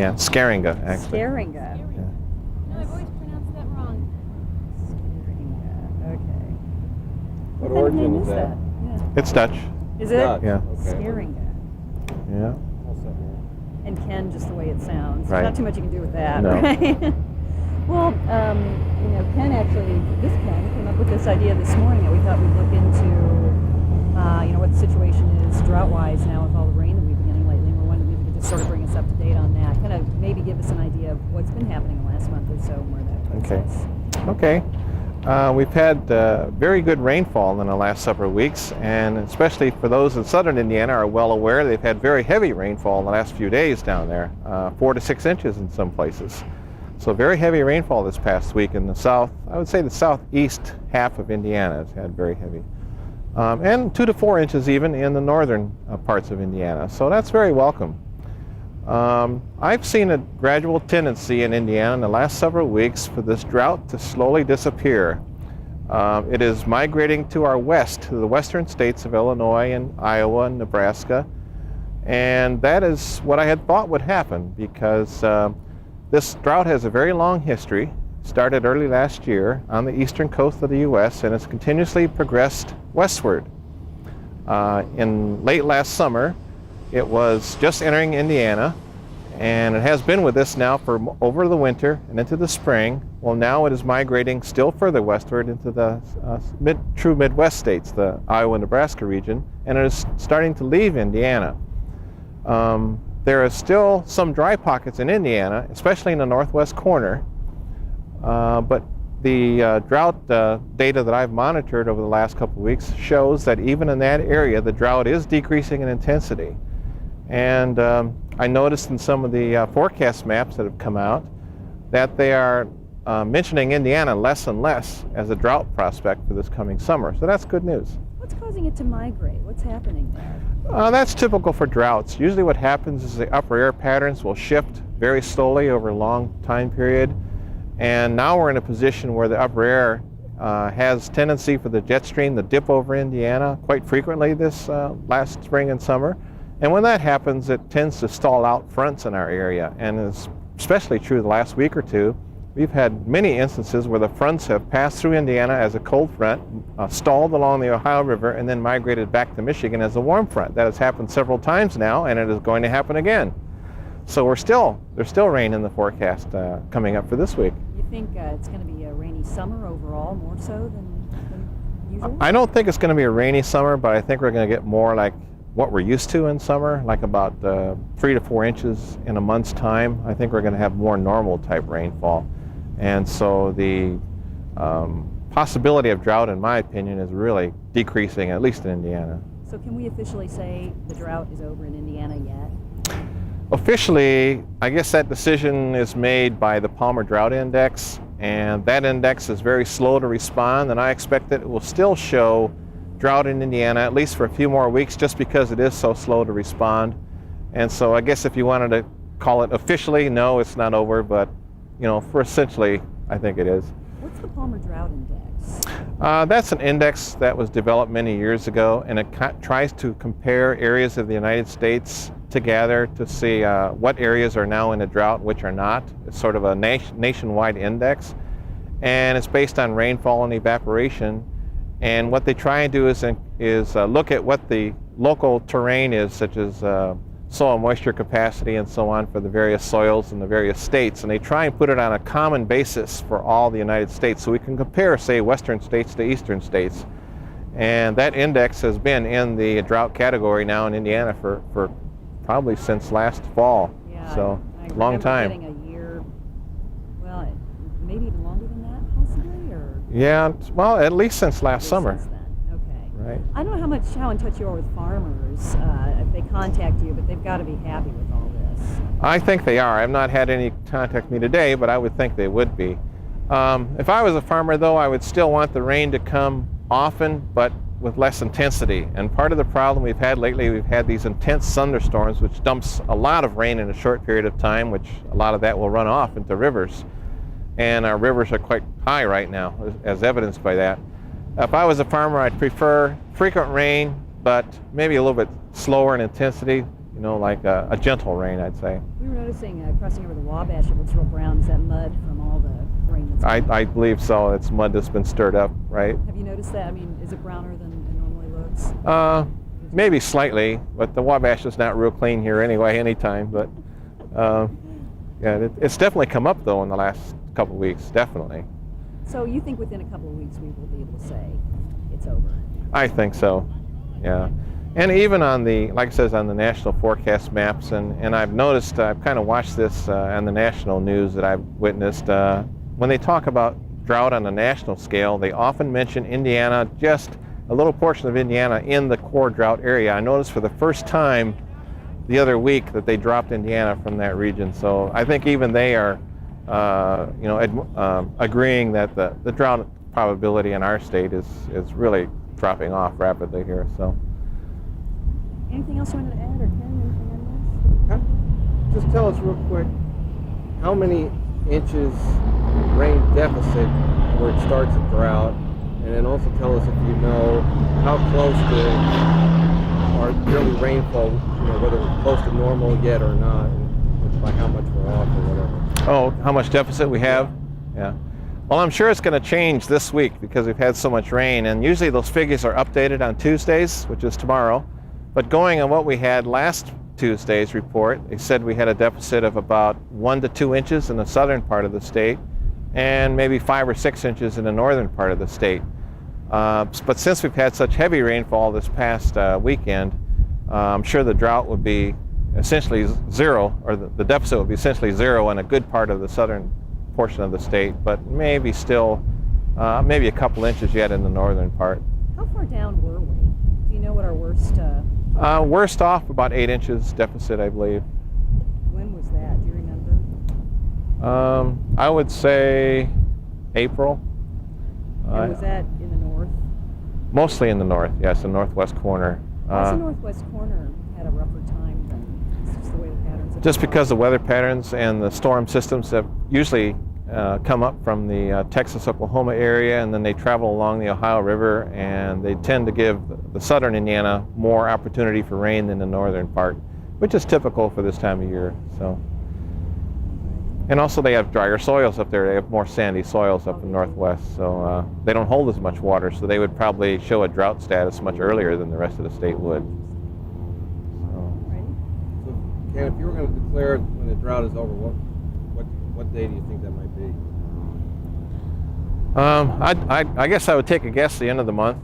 Yeah, Scaringa, actually. Scaringa. Yeah. No, I've always pronounced that wrong. Scaringa. Okay. What kind of origin name is that? Yeah. It's Dutch. Is it? Dutch. Yeah. Okay. Scaringa. Yeah. And Ken, just the way it sounds. Right. Not too much you can do with that, No. right? Well, Ken actually, this Ken came up with this idea this morning that we thought we'd look into, what the situation is drought-wise now with all the rain that we've been getting lately. And we're wondering if you could just sort of bring us up to date on that. Kind of maybe give us an idea of what's been happening in the last month or so and where that puts us. Okay. We've had very good rainfall in the last several weeks, and especially for those in southern Indiana are well aware, they've had very heavy rainfall in the last few days down there, 4 to 6 inches in some places. So very heavy rainfall this past week in the south. I would say the southeast half of Indiana has had very heavy. And 2 to 4 inches even in the northern parts of Indiana. So that's very welcome. I've seen a gradual tendency in Indiana in the last several weeks for this drought to slowly disappear. It is migrating to our west, to the western states of Illinois and Iowa and Nebraska. And that is what I had thought would happen because this drought has a very long history. Started early last year on the eastern coast of the U.S. and has continuously progressed westward. In late last summer, it was just entering Indiana, and it has been with us now for over the winter and into the spring. Well, now it is migrating still further westward into the true Midwest states, the Iowa and Nebraska region, and it is starting to leave Indiana. There are still some dry pockets in Indiana, especially in the northwest corner, but the drought data that I've monitored over the last couple of weeks shows that even in that area, the drought is decreasing in intensity. And I noticed in some of the forecast maps that have come out that they are mentioning Indiana less and less as a drought prospect for this coming summer. So that's good news. What's causing it to migrate? What's happening there? That's typical for droughts. Usually what happens is the upper air patterns will shift very slowly over a long time period. And now we're in a position where the upper air has tendency for the jet stream to dip over Indiana quite frequently this last spring and summer. And when that happens, it tends to stall out fronts in our area. And it's especially true the last week or two. We've had many instances where the fronts have passed through Indiana as a cold front, stalled along the Ohio River, and then migrated back to Michigan as a warm front. That has happened several times now, and it is going to happen again. So there's still rain in the forecast coming up for this week. You think it's going to be a rainy summer overall, more so than usual? I don't think it's going to be a rainy summer, but I think we're going to get more like what we're used to in summer, like about 3 to 4 inches in a month's time. I think we're going to have more normal type rainfall. And so the possibility of drought, in my opinion, is really decreasing, at least in Indiana. So can we officially say the drought is over in Indiana yet? Officially, I guess that decision is made by the Palmer Drought Index, and that index is very slow to respond, and I expect that it will still show drought in Indiana, at least for a few more weeks, just because it is so slow to respond. And so I guess if you wanted to call it officially, no, it's not over, but for essentially, I think it is. What's the Palmer Drought Index? That's an index that was developed many years ago, and it tries to compare areas of the United States together to see what areas are now in a drought, which are not. It's sort of a nationwide index, and it's based on rainfall and evaporation. And what they try and do is look at what the local terrain is, such as soil moisture capacity and so on for the various soils in the various states, and they try and put it on a common basis for all the United States so we can compare, say, western states to eastern states. And that index has been in the drought category now in Indiana for probably since last fall. Yeah, so I long time. Getting a year, well, maybe even longer than that, possibly, or? Yeah, well, at least since last summer. Since then. Okay. Right. I don't know how in touch you are with farmers if they contact you, but they've got to be happy with all this. I think they are. I've not had any contact me today, but I would think they would be. If I was a farmer, though, I would still want the rain to come often, but with less intensity. And part of the problem we've had lately, we've had these intense thunderstorms, which dumps a lot of rain in a short period of time, which a lot of that will run off into rivers. And our rivers are quite high right now, as evidenced by that. If I was a farmer, I'd prefer frequent rain, but maybe a little bit slower in intensity. like a gentle rain, I'd say. We were noticing crossing over the Wabash, it looks real brown. Is that mud from all the rain that's been? I believe so. It's mud that's been stirred up, right? Have you noticed that? I mean, is it browner than it normally looks? Maybe slightly, but the Wabash is not real clean here anyway, anytime. But yeah, it's definitely come up though in the last couple of weeks, definitely. So you think within a couple of weeks we will be able to say it's over? I think so, yeah. And even on like it says on the national forecast maps, and I've noticed, I've kind of watched this on the national news that I've witnessed, when they talk about drought on a national scale, they often mention Indiana, just a little portion of Indiana in the core drought area. I noticed for the first time the other week that they dropped Indiana from that region. So I think even they are, agreeing that the drought probability in our state is really dropping off rapidly here. So. Anything else you wanted to add, or Ken? Anything on this? Just tell us real quick, how many inches rain deficit where it starts a drought, and then also tell us if you know how close to our yearly rainfall, whether we're close to normal yet or not, and by how much we're off or whatever. Oh, how much deficit we have? Yeah. Well, I'm sure it's going to change this week because we've had so much rain, and usually those figures are updated on Tuesdays, which is tomorrow. But going on what we had last Tuesday's report, they said we had a deficit of about 1 to 2 inches in the southern part of the state and maybe 5 or 6 inches in the northern part of the state. But since we've had such heavy rainfall this past weekend, I'm sure the drought would be essentially zero, or the deficit would be essentially zero in a good part of the southern portion of the state, but maybe still maybe a couple inches yet in the northern part. How far down were we? Do you know what our worst? Worst off about 8 inches deficit, I believe. When was that? Do you remember? I would say April. And was that in the north? Mostly in the north, yes, the northwest corner. Why's the northwest corner had a rougher time than it's just the way the patterns have Just gone? because the weather patterns and the storm systems have usually come up from the Texas-Oklahoma area, and then they travel along the Ohio River, and they tend to give the southern Indiana more opportunity for rain than the northern part, which is typical for this time of year. So, and also they have drier soils up there. They have more sandy soils up in the northwest, so they don't hold as much water, so they would probably show a drought status much earlier than the rest of the state would. So, Ken, if you were going to declare when the drought is over, what day do you think that might be? I guess I would take a guess the end of the month,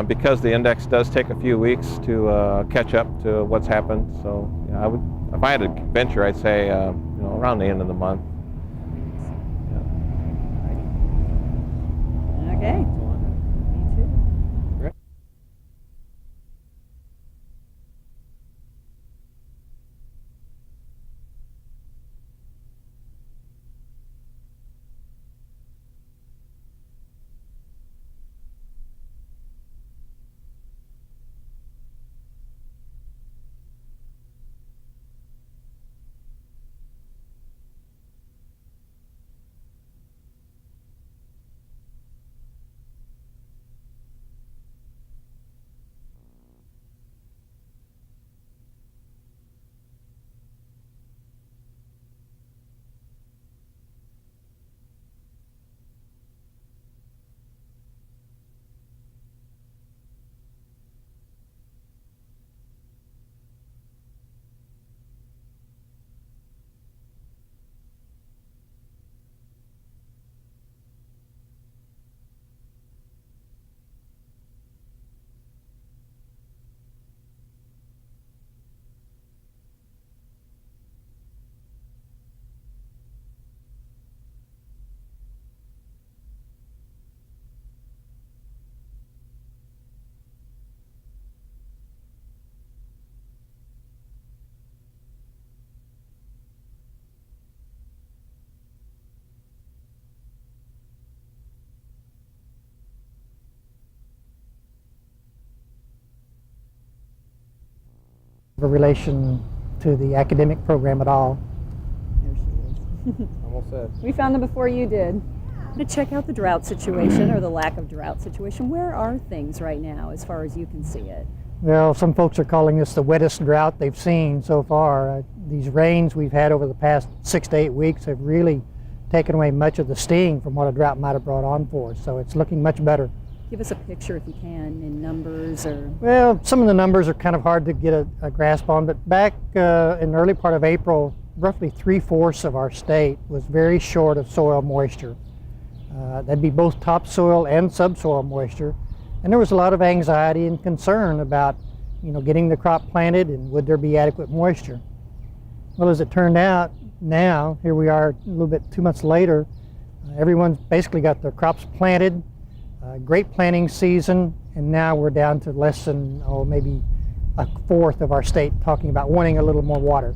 because the index does take a few weeks to catch up to what's happened. So yeah, I would, if I had to venture, I'd say around the end of the month. Yeah. Okay. Me too. Great. A relation to the academic program at all. There she is. Almost said. We found them before you did. To check out the drought situation, or the lack of drought situation. Where are things right now as far as you can see it? Well, some folks are calling this the wettest drought they've seen so far. These rains we've had over the past 6 to 8 weeks have really taken away much of the sting from what a drought might have brought on for us. So it's looking much better. Give us a picture, if you can, in numbers or... Well, some of the numbers are kind of hard to get a grasp on, but back in the early part of April, roughly 3/4 of our state was very short of soil moisture. That'd be both topsoil and subsoil moisture. And there was a lot of anxiety and concern about, getting the crop planted and would there be adequate moisture. Well, as it turned out, now, here we are a little bit 2 months later, everyone's basically got their crops planted, great planting season, and now we're down to less than, maybe 1/4 of our state talking about wanting a little more water.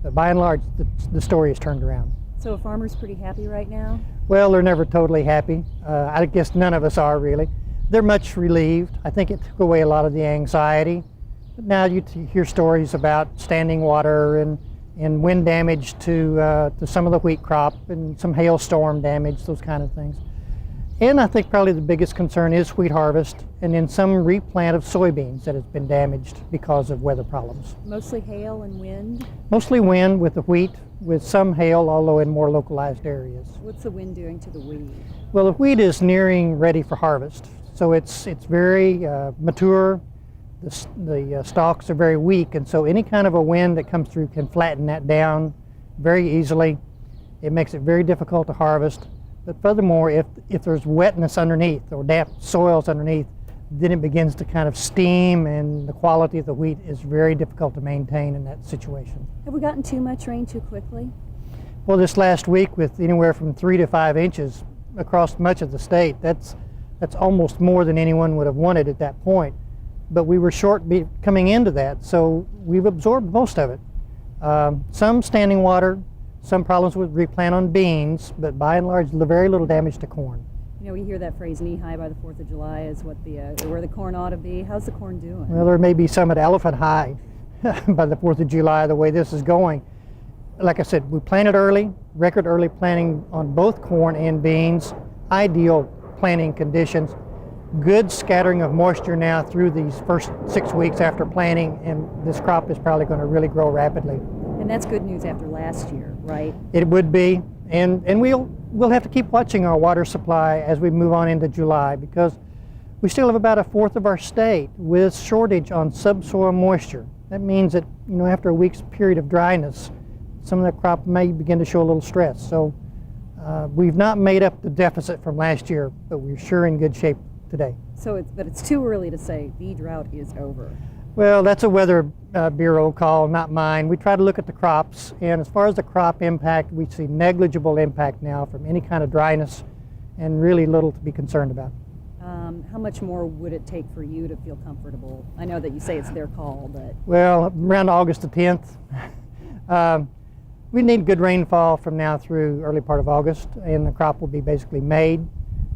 But by and large, the story has turned around. So a farmer's pretty happy right now? Well, they're never totally happy. I guess none of us are really. They're much relieved. I think it took away a lot of the anxiety. But now you hear stories about standing water and wind damage to some of the wheat crop and some hailstorm damage, those kind of things. And I think probably the biggest concern is wheat harvest and then some replant of soybeans that has been damaged because of weather problems. Mostly hail and wind? Mostly wind with the wheat, with some hail, although in more localized areas. What's the wind doing to the wheat? Well, the wheat is nearing ready for harvest. So it's very mature. The stalks are very weak, and so any kind of a wind that comes through can flatten that down very easily. It makes it very difficult to harvest. But furthermore, if there's wetness underneath or damp soils underneath, then it begins to kind of steam, and the quality of the wheat is very difficult to maintain in that situation. Have we gotten too much rain too quickly? Well, this last week with anywhere from 3 to 5 inches across much of the state, that's almost more than anyone would have wanted at that point. But we were short coming into that, so we've absorbed most of it. Some standing water, some problems with replant on beans, but by and large, very little damage to corn. We hear that phrase, knee high by the 4th of July is what where the corn ought to be. How's the corn doing? Well, there may be some at elephant high by the 4th of July, the way this is going. Like I said, we planted early, record early planting on both corn and beans, ideal planting conditions, good scattering of moisture now through these first 6 weeks after planting, and this crop is probably going to really grow rapidly. And that's good news after last year, right? It would be, and we'll have to keep watching our water supply as we move on into July, because we still have about 1/4 of our state with shortage on subsoil moisture. That means that after a week's period of dryness, some of that crop may begin to show a little stress. So we've not made up the deficit from last year, but we're sure in good shape today. But it's too early to say the drought is over. Well, that's a Weather Bureau call, not mine. We try to look at the crops, and as far as the crop impact, we see negligible impact now from any kind of dryness, and really little to be concerned about. How much more would it take for you to feel comfortable? I know that you say it's their call, but... Well, around August the 10th. We need good rainfall from now through early part of August, and the crop will be basically made.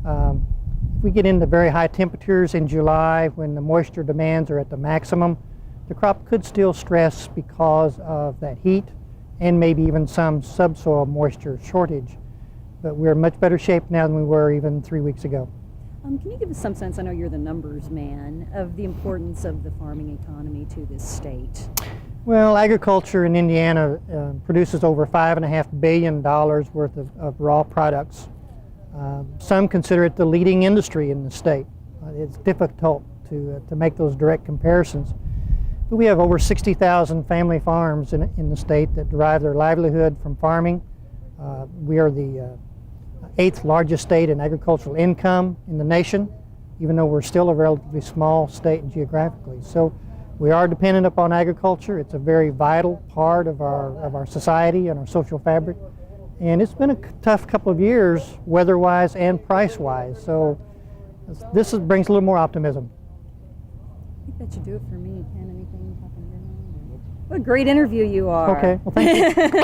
If we get into very high temperatures in July, when the moisture demands are at the maximum, the crop could still stress because of that heat and maybe even some subsoil moisture shortage. But we're in much better shape now than we were even 3 weeks ago. Can you give us some sense, I know you're the numbers man, of the importance of the farming economy to this state? Well, agriculture in Indiana produces over $5.5 billion worth of raw products. Some consider it the leading industry in the state. It's difficult to make those direct comparisons. But we have over 60,000 family farms in the state that derive their livelihood from farming. We are the 8th largest state in agricultural income in the nation, even though we're still a relatively small state geographically. So we are dependent upon agriculture. It's a very vital part of our society and our social fabric. And it's been a tough couple of years, weather-wise and price-wise. So this brings a little more optimism. I think that should do it for me. Ken, anything top of your mind? What a great interview you are. Okay, well, thank you.